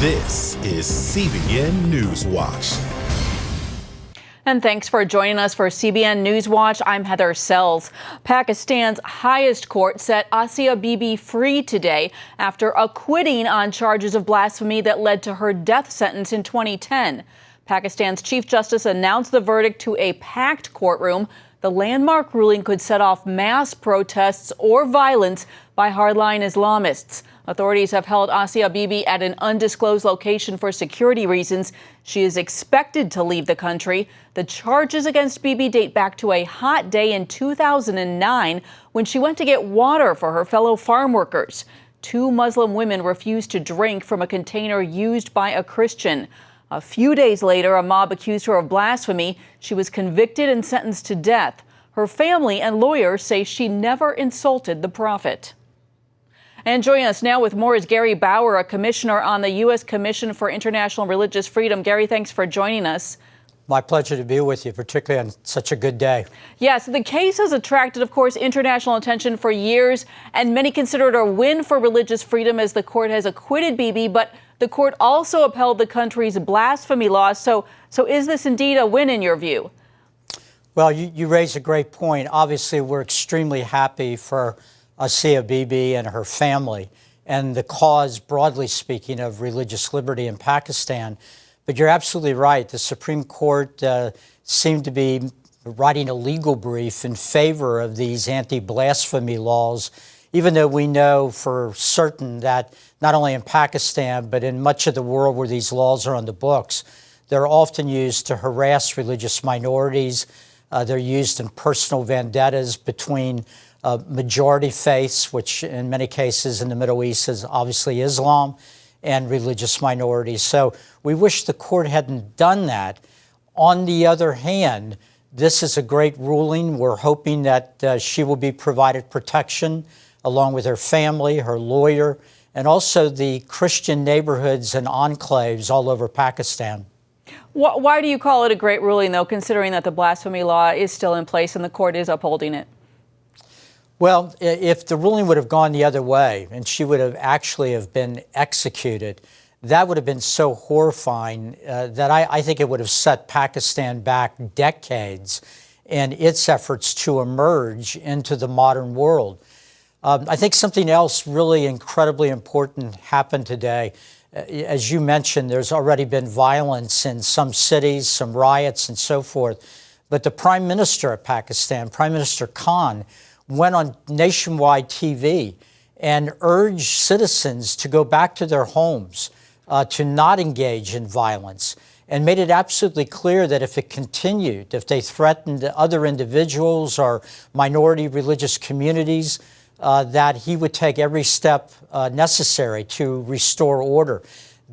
This is CBN NewsWatch. And thanks for joining us for CBN NewsWatch. I'm Heather Sells. Pakistan's highest court set Asia Bibi free today after acquitting on charges of blasphemy that led to her death sentence in 2010. Pakistan's Chief Justice announced the verdict to a packed courtroom. The landmark ruling could set off mass protests or violence by hardline Islamists. Authorities have held Asia Bibi at an undisclosed location for security reasons. She is expected to leave the country. The charges against Bibi date back to a hot day in 2009 when she went to get water for her fellow farm workers. 2 Muslim women refused to drink from a container used by a Christian. A few days later, a mob accused her of blasphemy. She was convicted and sentenced to death. Her family and lawyers say she never insulted the prophet. And joining us now with more is Gary Bauer, a commissioner on the U.S. Commission for International Religious Freedom. Gary, thanks for joining us. My pleasure to be with you, particularly on such a good day. Yes, the case has attracted, of course, international attention for years, and many consider it a win for religious freedom as the court has acquitted Bibi, but the court also upheld the country's blasphemy laws. So is this indeed a win in your view? Well, you raise a great point. Obviously, we're extremely happy for Asia Bibi and her family and the cause, broadly speaking, of religious liberty in Pakistan. But you're absolutely right. The Supreme Court seemed to be writing a legal brief in favor of these anti-blasphemy laws, even though we know for certain that not only in Pakistan, but in much of the world where these laws are on the books, they're often used to harass religious minorities. They're used in personal vendettas between majority faiths, which in many cases in the Middle East is obviously Islam, and religious minorities. So we wish the court hadn't done that. On the other hand, this is a great ruling. We're hoping that she will be provided protection along with her family, her lawyer, and also the Christian neighborhoods and enclaves all over Pakistan. Why do you call it a great ruling, though, considering that the blasphemy law is still in place and the court is upholding it? Well, if the ruling would have gone the other way and she would have actually have been executed, that would have been so horrifying that I think it would have set Pakistan back decades in its efforts to emerge into the modern world. I think something else really incredibly important happened today. As you mentioned, there's already been violence in some cities, some riots and so forth. But the Prime Minister of Pakistan, Prime Minister Khan, went on nationwide TV and urged citizens to go back to their homes, to not engage in violence, and made it absolutely clear that if it continued, if they threatened other individuals or minority religious communities, that he would take every step necessary to restore order.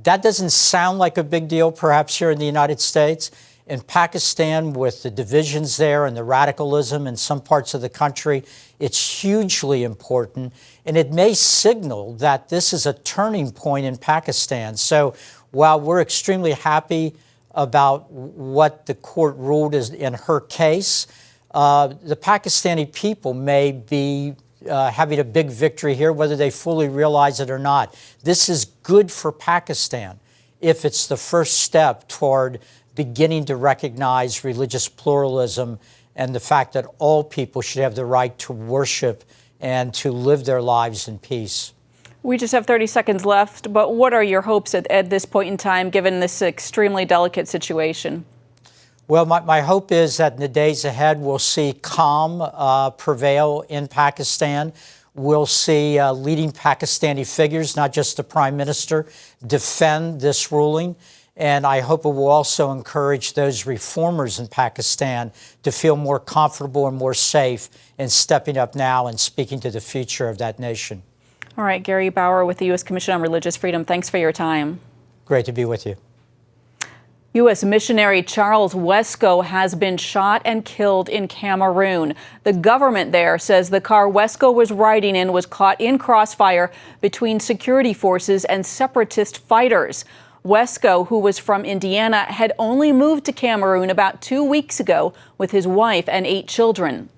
That doesn't sound like a big deal, perhaps here in the United States. In Pakistan, with the divisions there and the radicalism in some parts of the country, it's hugely important, and it may signal that this is a turning point in Pakistan. So while we're extremely happy about what the court ruled in her case, the Pakistani people may be having a big victory here, whether they fully realize it or not. This is good for Pakistan if it's the first step toward beginning to recognize religious pluralism and the fact that all people should have the right to worship and to live their lives in peace. We just have 30 seconds left, but what are your hopes at this point in time, given this extremely delicate situation? Well, my hope is that in the days ahead, we'll see calm prevail in Pakistan. We'll see leading Pakistani figures, not just the Prime Minister, defend this ruling. And I hope it will also encourage those reformers in Pakistan to feel more comfortable and more safe in stepping up now and speaking to the future of that nation. All right, Gary Bauer with the U.S. Commission on Religious Freedom. Thanks for your time. Great to be with you. U.S. missionary Charles Wesco has been shot and killed in Cameroon. The government there says the car Wesco was riding in was caught in crossfire between security forces and separatist fighters. Wesco, who was from Indiana, had only moved to Cameroon about 2 weeks ago with his wife and 8 children.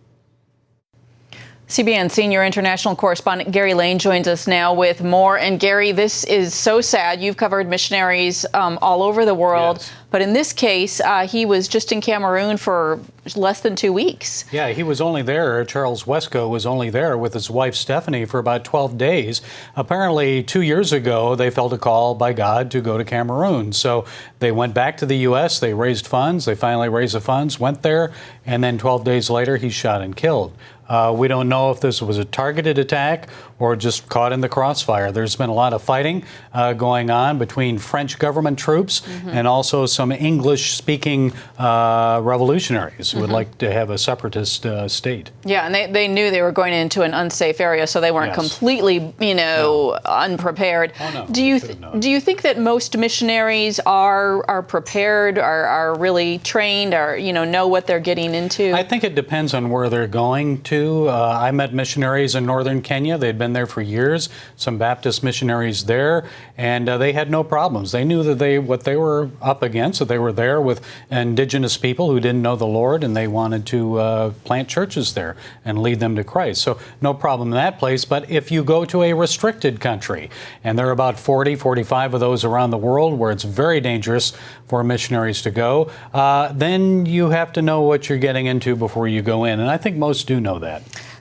CBN senior international correspondent Gary Lane joins us now with more. And Gary, this is so sad. You've covered missionaries all over the world. Yes. But in this case, he was just in Cameroon for less than 2 weeks. Yeah, he was only there. Charles Wesco was only there with his wife Stephanie for about 12 days. Apparently 2 years ago, they felt a call by God to go to Cameroon. So they went back to the U.S. They raised funds. They finally raised the funds, went there, and then 12 days later, he's shot and killed. We don't know if this was a targeted attack or just caught in the crossfire. There's been a lot of fighting going on between French government troops and also some English-speaking revolutionaries who would like to have a separatist state. Yeah, and they knew they were going into an unsafe area, so they weren't completely, unprepared. Oh, no. Do you think that most missionaries are prepared, are really trained, or know what they're getting into? I think it depends on where they're going to. I met missionaries in northern Kenya. They'd been there for years, some Baptist missionaries there, and they had no problems. They knew that what they were up against, that they were there with indigenous people who didn't know the Lord, and they wanted to plant churches there and lead them to Christ. So no problem in that place. But if you go to a restricted country, and there are about 40, 45 of those around the world where it's very dangerous for missionaries to go, then you have to know what you're getting into before you go in. And I think most do know that.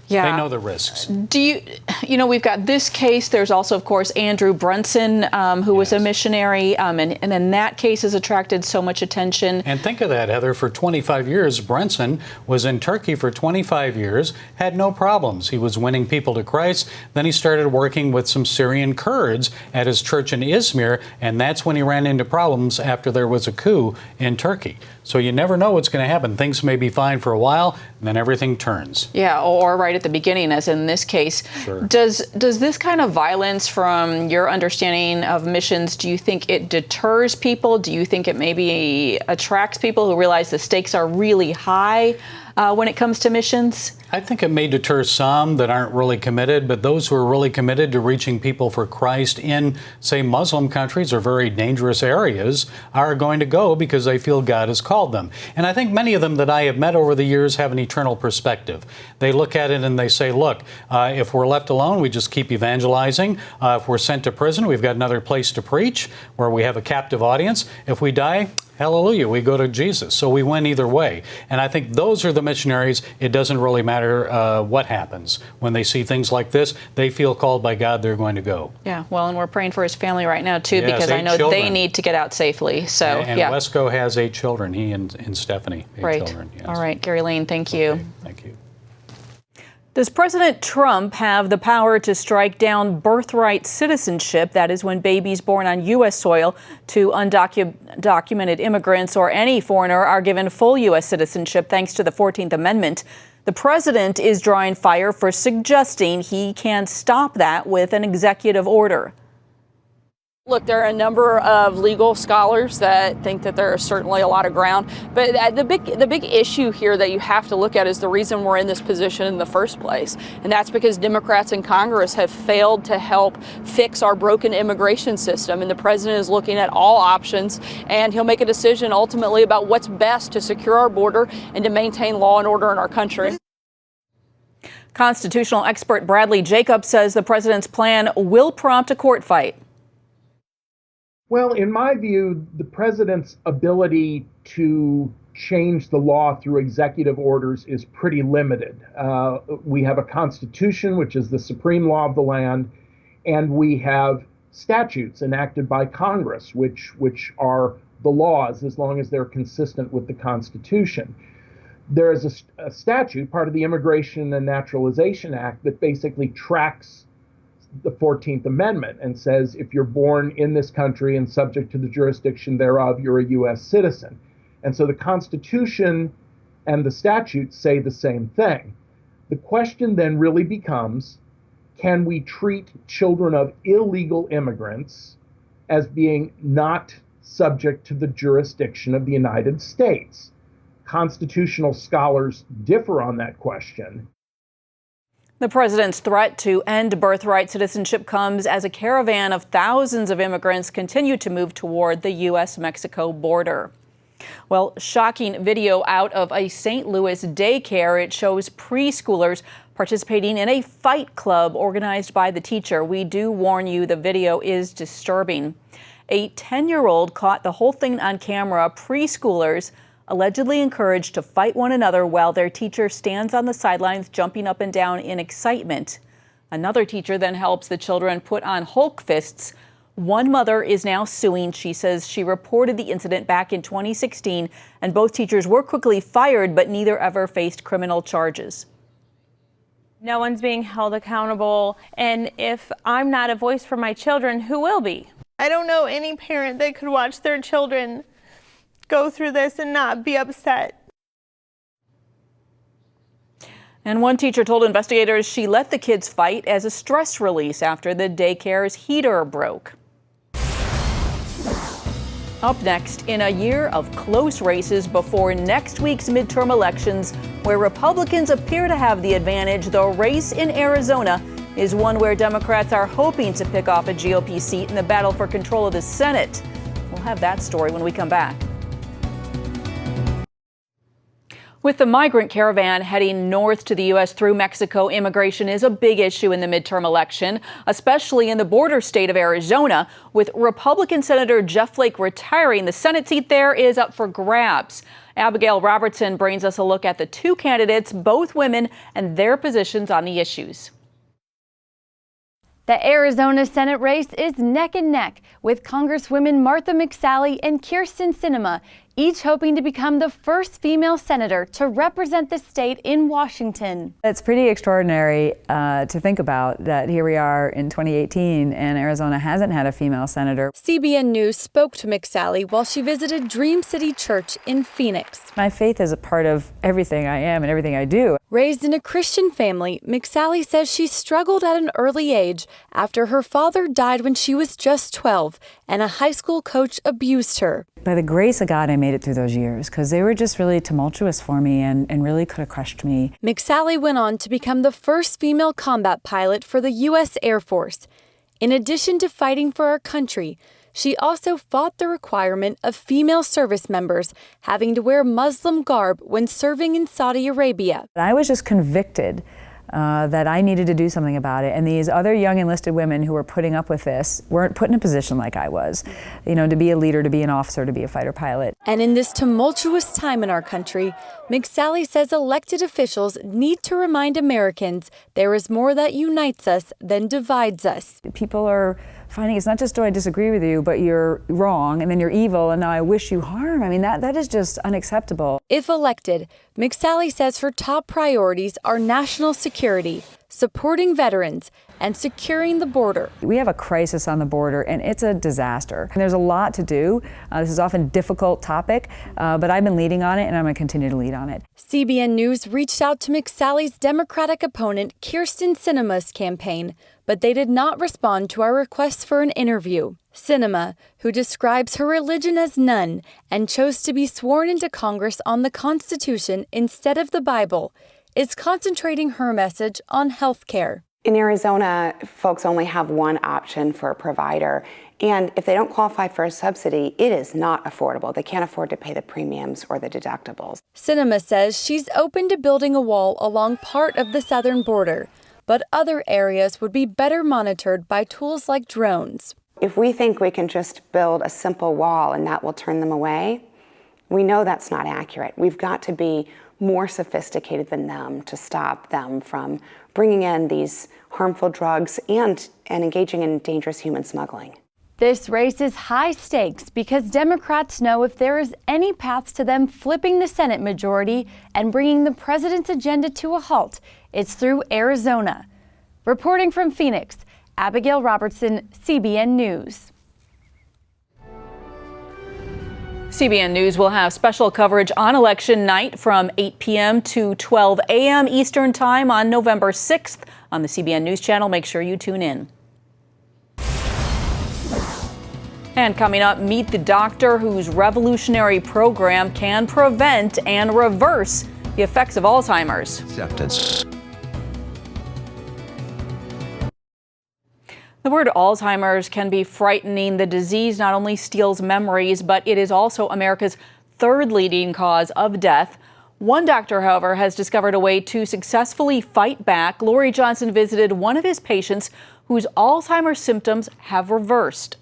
Yeah. They know the risks. We've got this case. There's also, of course, Andrew Brunson, who was a missionary, and then that case has attracted so much attention. And think of that, Heather. For 25 years, Brunson was in Turkey for 25 years, had no problems. He was winning people to Christ. Then he started working with some Syrian Kurds at his church in Izmir, and that's when he ran into problems after there was a coup in Turkey. So you never know what's going to happen. Things may be fine for a while, and then everything turns. Yeah, or right at the beginning, as in this case. Sure. Does this kind of violence, from your understanding of missions, do you think it deters people? Do you think it maybe attracts people who realize the stakes are really high when it comes to missions? I think it may deter some that aren't really committed, but those who are really committed to reaching people for Christ in, say, Muslim countries or very dangerous areas are going to go because they feel God has called them. And I think many of them that I have met over the years have an eternal perspective. They look at it and they say, look, if we're left alone, we just keep evangelizing. If we're sent to prison, we've got another place to preach where we have a captive audience. If we die, hallelujah, we go to Jesus. So we win either way. And I think those are the missionaries. It doesn't really matter what happens. When they see things like this, they feel called by God, they're going to go. Yeah, well, and we're praying for his family right now, too, Yes, because I know children. they need to get out safely. So, and yeah. Wesco has 8 children, he and Stephanie, 8 Right. children. Yes. All right, Gary Lane, thank you. Okay, thank you. Does President Trump have the power to strike down birthright citizenship? That is when babies born on U.S. soil to undocumented immigrants or any foreigner are given full U.S. citizenship thanks to the 14th Amendment. The president is drawing fire for suggesting he can stop that with an executive order. Look, there are a number of legal scholars that think that there is certainly a lot of ground, but the big issue here that you have to look at is the reason we're in this position in the first place, and that's because Democrats in Congress have failed to help fix our broken immigration system, and the president is looking at all options, and he'll make a decision ultimately about what's best to secure our border and to maintain law and order in our country. Constitutional expert Bradley Jacobs says the president's plan will prompt a court fight. Well, in my view, the president's ability to change the law through executive orders is pretty limited. We have a constitution, which is the supreme law of the land, and we have statutes enacted by Congress, which are the laws as long as they're consistent with the Constitution. There is a statute, part of the Immigration and Naturalization Act, that basically tracks the 14th Amendment and says if you're born in this country and subject to the jurisdiction thereof, you're a U.S. citizen. And so the Constitution and the statutes say the same thing. The question then really becomes, can we treat children of illegal immigrants as being not subject to the jurisdiction of the United States? Constitutional scholars differ on that question. The president's threat to end birthright citizenship comes as a caravan of thousands of immigrants continue to move toward the U.S.-Mexico border. Well, shocking video out of a St. Louis daycare. It shows preschoolers participating in a fight club organized by the teacher. We do warn you, the video is disturbing. A 10-year-old caught the whole thing on camera. Preschoolers allegedly encouraged to fight one another while their teacher stands on the sidelines jumping up and down in excitement. Another teacher then helps the children put on Hulk fists. One mother is now suing. She says she reported the incident back in 2016, and both teachers were quickly fired, but neither ever faced criminal charges. No one's being held accountable, and if I'm not a voice for my children, who will be? I don't know any parent that could watch their children go through this and not be upset. And one teacher told investigators she let the kids fight as a stress release after the daycare's heater broke. Up next, in a year of close races before next week's midterm elections, where Republicans appear to have the advantage, the race in Arizona is one where Democrats are hoping to pick off a GOP seat in the battle for control of the Senate. We'll have that story when we come back. With the migrant caravan heading north to the U.S. through Mexico, immigration is a big issue in the midterm election, especially in the border state of Arizona. With Republican Senator Jeff Flake retiring, the Senate seat there is up for grabs. Abigail Robertson brings us a look at the two candidates, both women, and their positions on the issues. The Arizona Senate race is neck and neck with Congresswomen Martha McSally and Kyrsten Sinema, each hoping to become the first female senator to represent the state in Washington. It's pretty extraordinary to think about that here we are in 2018 and Arizona hasn't had a female senator. CBN News spoke to McSally while she visited Dream City Church in Phoenix. My faith is a part of everything I am and everything I do. Raised in a Christian family, McSally says she struggled at an early age after her father died when she was just 12 and a high school coach abused her. By the grace of God, I made it through those years because they were just really tumultuous for me and really could have crushed me. McSally went on to become the first female combat pilot for the U.S. Air Force. In addition to fighting for our country, she also fought the requirement of female service members having to wear Muslim garb when serving in Saudi Arabia. I was just convicted that I needed to do something about it. And these other young enlisted women who were putting up with this weren't put in a position like I was, to be a leader, to be an officer, to be a fighter pilot. And in this tumultuous time in our country, McSally says elected officials need to remind Americans there is more that unites us than divides us. People are finding it's not just do I disagree with you, but you're wrong, and then you're evil, and now I wish you harm. I mean, that is just unacceptable. If elected, McSally says her top priorities are national security, supporting veterans, and securing the border. We have a crisis on the border, and it's a disaster. And there's a lot to do. This is often a difficult topic, but I've been leading on it, and I'm going to continue to lead on it. CBN News reached out to McSally's Democratic opponent, Kyrsten Sinema's campaign, but they did not respond to our request for an interview. Sinema, who describes her religion as none and chose to be sworn into Congress on the Constitution instead of the Bible, is concentrating her message on health care. In Arizona, folks only have one option for a provider, and if they don't qualify for a subsidy, it is not affordable. They can't afford to pay the premiums or the deductibles. Sinema says she's open to building a wall along part of the southern border, but other areas would be better monitored by tools like drones. If we think we can just build a simple wall and that will turn them away, we know that's not accurate. We've got to be more sophisticated than them to stop them from bringing in these harmful drugs and engaging in dangerous human smuggling. This race is high stakes because Democrats know if there is any path to them flipping the Senate majority and bringing the president's agenda to a halt, it's through Arizona. Reporting from Phoenix, Abigail Robertson, CBN News. CBN News will have special coverage on election night from 8 p.m. to 12 a.m. Eastern Time on November 6th on the CBN News Channel. Make sure you tune in. And coming up, meet the doctor whose revolutionary program can prevent and reverse the effects of Alzheimer's. Acceptance. The word Alzheimer's can be frightening. The disease not only steals memories, but it is also America's third leading cause of death. One doctor, however, has discovered a way to successfully fight back. Lori Johnson visited one of his patients whose Alzheimer's symptoms have reversed.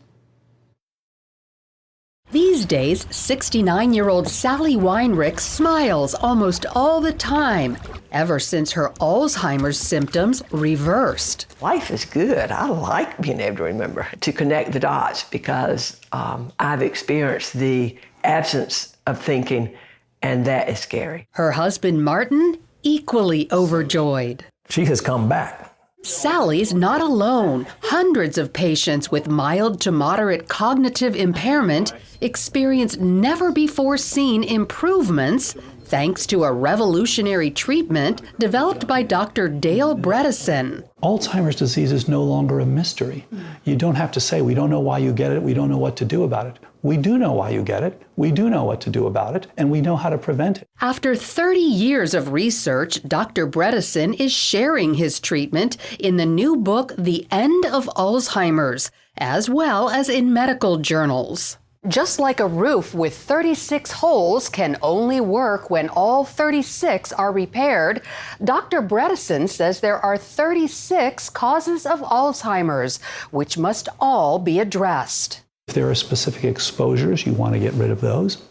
These days, 69-year-old Sally Weinrich smiles almost all the time, ever since her Alzheimer's symptoms reversed. Life is good. I like being able to remember, to connect the dots, because I've experienced the absence of thinking, and that is scary. Her husband, Martin, equally overjoyed. She has come back. Sally's not alone. Hundreds of patients with mild to moderate cognitive impairment experience never-before-seen improvements thanks to a revolutionary treatment developed by Dr. Dale Bredesen. Alzheimer's disease is no longer a mystery. You don't have to say, we don't know why you get it, we don't know what to do about it. We do know why you get it, we do know what to do about it, and we know how to prevent it. After 30 years of research, Dr. Bredesen is sharing his treatment in the new book, The End of Alzheimer's, as well as in medical journals. Just like a roof with 36 holes can only work when all 36 are repaired, Dr. Bredesen says there are 36 causes of Alzheimer's, which must all be addressed. If there are specific exposures, you want to get rid of those.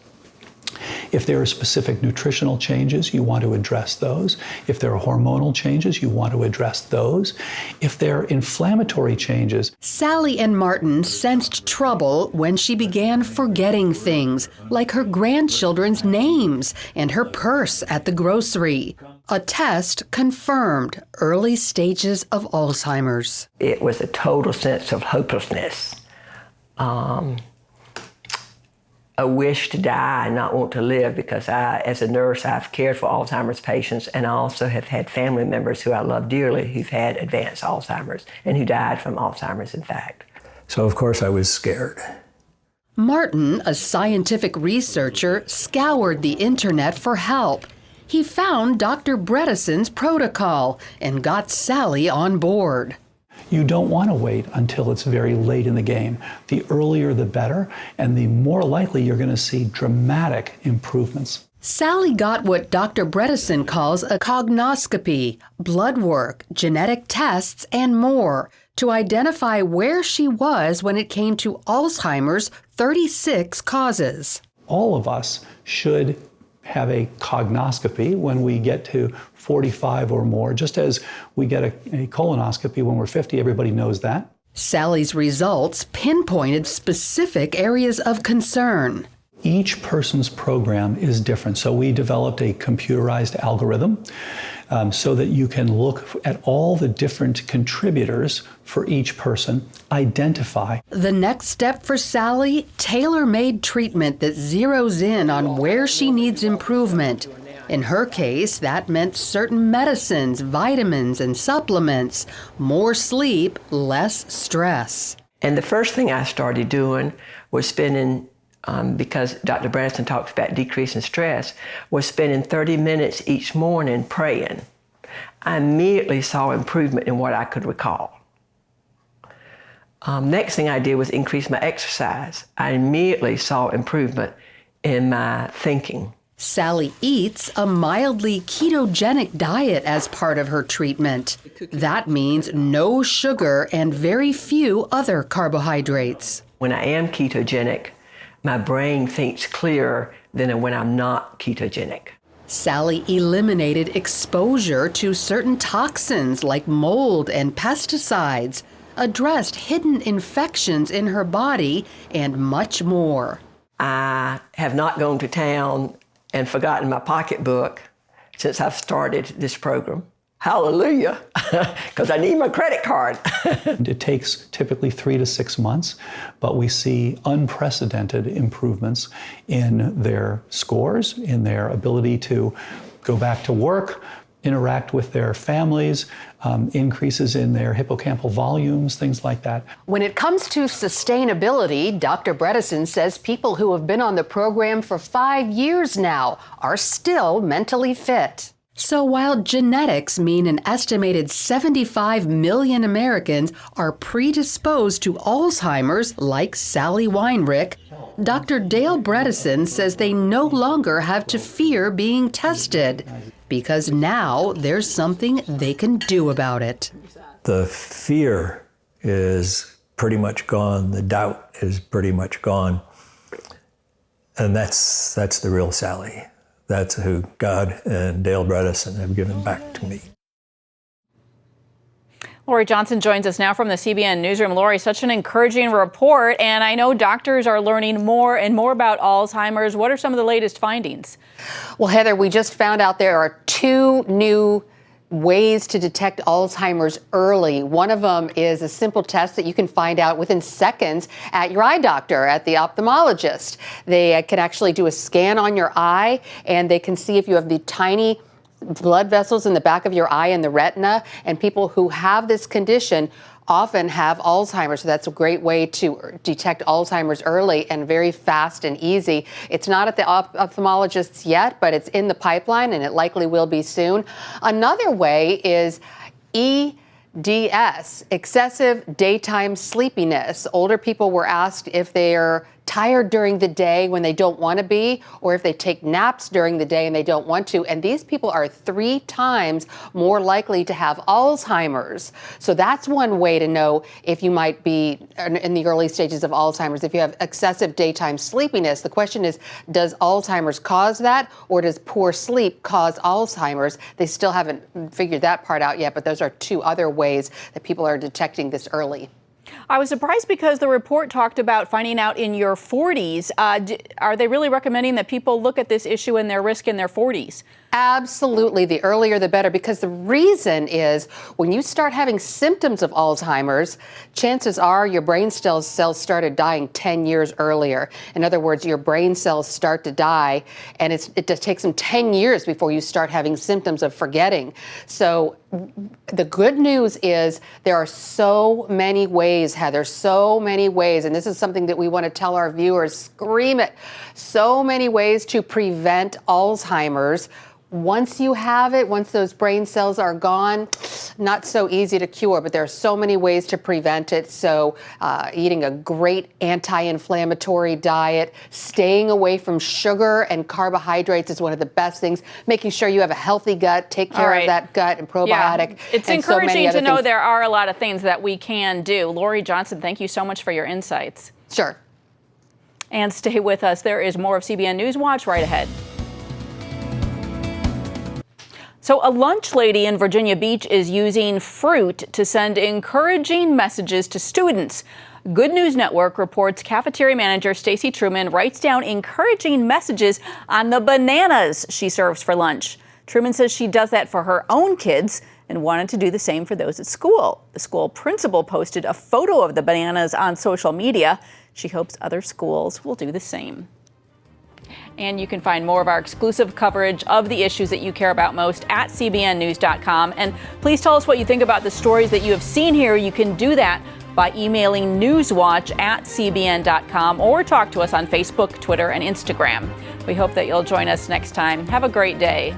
If there are specific nutritional changes, you want to address those. If there are hormonal changes, you want to address those. If there are inflammatory changes. Sally and Martin sensed trouble when she began forgetting things, like her grandchildren's names and her purse at the grocery. A test confirmed early stages of Alzheimer's. It was a total sense of hopelessness. A wish to die and not want to live, because as a nurse, I've cared for Alzheimer's patients, and I also have had family members who I love dearly who've had advanced Alzheimer's and who died from Alzheimer's, in fact. So, of course, I was scared. Martin, a scientific researcher, scoured the internet for help. He found Dr. Bredesen's protocol and got Sally on board. You don't want to wait until it's very late in the game. The earlier the better, and the more likely you're going to see dramatic improvements. Sally got what Dr. Bredesen calls a cognoscopy, blood work, genetic tests, and more to identify where she was when it came to Alzheimer's 36 causes. All of us should have a cognoscopy when we get to 45 or more, just as we get a colonoscopy when we're 50. Everybody knows that. Sally's results pinpointed specific areas of concern. Each person's program is different, so we developed a computerized algorithm so that you can look at all the different contributors for each person, identify. The next step for Sally, tailor-made treatment that zeroes in on where she needs improvement. In her case, that meant certain medicines, vitamins, and supplements, more sleep, less stress. And the first thing I started doing was spending, because Dr. Bredesen talks about decreasing stress, was spending 30 minutes each morning praying. I immediately saw improvement in what I could recall. Next thing I did was increase my exercise. I immediately saw improvement in my thinking. Sally eats a mildly ketogenic diet as part of her treatment. That means no sugar and very few other carbohydrates. When I am ketogenic, my brain thinks clearer than when I'm not ketogenic. Sally eliminated exposure to certain toxins like mold and pesticides, addressed hidden infections in her body, and much more. I have not gone to town and forgotten my pocketbook since I've started this program. Hallelujah, because I need my credit card. It takes typically 3 to 6 months, but we see unprecedented improvements in their scores, in their ability to go back to work, interact with their families, increases in their hippocampal volumes, things like that. When it comes to sustainability, Dr. Bredesen says people who have been on the program for 5 years now are still mentally fit. So while genetics mean an estimated 75 million Americans are predisposed to Alzheimer's, like Sally Weinrich, Dr. Dale Bredesen says they no longer have to fear being tested because now there's something they can do about it. The fear is pretty much gone. The doubt is pretty much gone. And that's the real Sally. That's who God and Dale Bredesen have given back to me. Lori Johnson joins us now from the CBN newsroom. Lori, such an encouraging report, and I know doctors are learning more and more about Alzheimer's. What are some of the latest findings? Well, Heather, we just found out there are 2 new ways to detect Alzheimer's early. One of them is a simple test that you can find out within seconds at your eye doctor, at the ophthalmologist. They can actually do a scan on your eye, and they can see if you have the tiny blood vessels in the back of your eye and the retina. And people who have this condition often have Alzheimer's. So that's a great way to detect Alzheimer's early and very fast and easy. It's not at the ophthalmologists yet, but it's in the pipeline and it likely will be soon. Another way is EDS, excessive daytime sleepiness. Older people were asked if they're tired during the day when they don't want to be, or if they take naps during the day and they don't want to. And these people are 3 times more likely to have Alzheimer's. So that's one way to know if you might be in the early stages of Alzheimer's. If you have excessive daytime sleepiness, the question is, does Alzheimer's cause that, or does poor sleep cause Alzheimer's? They still haven't figured that part out yet, but those are 2 other ways that people are detecting this early. I was surprised because the report talked about finding out in your 40s. Are they really recommending that people look at this issue and their risk in their 40s? Absolutely. The earlier the better, because the reason is when you start having symptoms of Alzheimer's, chances are your brain cells started dying 10 years earlier. In other words, your brain cells start to die, and it just takes them 10 years before you start having symptoms of forgetting. So the good news is there are so many ways, Heather, so many ways, and this is something that we want to tell our viewers, scream it, so many ways to prevent Alzheimer's. Once you have it, once those brain cells are gone, not so easy to cure, but there are so many ways to prevent it. So eating a great anti-inflammatory diet, staying away from sugar and carbohydrates is one of the best things. Making sure you have a healthy gut, take care of that gut and probiotic. Yeah. It's encouraging to know there are a lot of things that we can do. Lori Johnson, thank you so much for your insights. Sure. And stay with us. There is more of CBN NewsWatch right ahead. So a lunch lady in Virginia Beach is using fruit to send encouraging messages to students. Good News Network reports cafeteria manager Stacy Truman writes down encouraging messages on the bananas she serves for lunch. Truman says she does that for her own kids and wanted to do the same for those at school. The school principal posted a photo of the bananas on social media. She hopes other schools will do the same. And you can find more of our exclusive coverage of the issues that you care about most at cbnnews.com. And please tell us what you think about the stories that you have seen here. You can do that by emailing newswatch@cbn.com or talk to us on Facebook, Twitter, and Instagram. We hope that you'll join us next time. Have a great day.